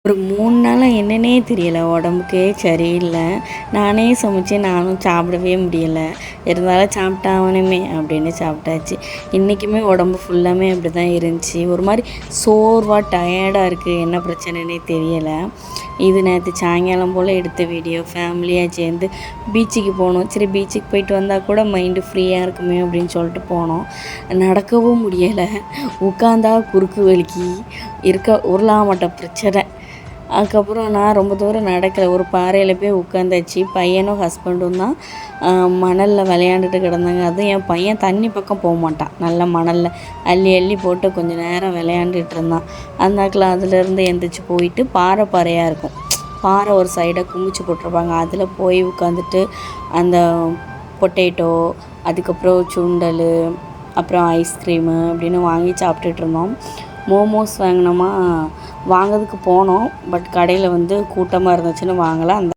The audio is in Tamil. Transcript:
ஒரு 3 நாளா என்னன்னே தெரியல. உடம்புக்கே சரியில்ல. நானே சமைச்சு நானும் சாப்பிடவே முடியல. இருந்தாலும் சாப்பிட்டாகணுமே அப்படின்னு சாப்பிட்டாச்சு. இன்றைக்குமே உடம்பு ஃபுல்லாமே அப்படி தான் இருந்துச்சு. ஒரு மாதிரி சோர்வாக டயர்டாக இருக்குது. என்ன பிரச்சனைன்னே தெரியலை. இது நேற்று சாயங்காலம் போல் எடுத்த வீடியோ. ஃபேமிலியாக சேர்ந்து பீச்சுக்கு போனோம். சரி பீச்சுக்கு போயிட்டு வந்தால் கூட மைண்டு ஃப்ரீயாக இருக்குமே அப்படின்னு சொல்லிட்டு போனோம். நடக்கவும் முடியலை. உட்காந்தா குறுக்கு வலிக்கு உருளாமட்ட பிரச்சனை. அதுக்கப்புறம் நான் ரொம்ப தூரம் நடக்கலை. ஒரு பாறையில் போய் உட்காந்தாச்சு. பையனும் ஹஸ்பண்டும் தான் மணலில் விளையாண்டுட்டு கிடந்தாங்க. அதுவும் என் பையன் தண்ணி பக்கம் போக மாட்டான். நல்லா மணலில் அள்ளி அள்ளி போட்டு கொஞ்சம் நேரம் விளையாண்டுட்டு இருந்தான். அந்தாக்கில் அதுலேருந்து எந்திரிச்சு போயிட்டு பாறையாக இருக்கும். பாறை ஒரு சைடாக குமிச்சு போட்டிருப்பாங்க. அதில் போய் உட்காந்துட்டு அந்த பொட்டேட்டோ, அதுக்கப்புறம் சுண்டல், அப்புறம் ஐஸ்கிரீமு அப்படின்னு வாங்கி சாப்பிட்டுட்டு இருந்தோம். மோமோஸ் வாங்கினோமா, வாங்கிறதுக்கு போனோம். பட் கடையில் கூட்டமாக இருந்துச்சுன்னு வாங்கலை. அந்த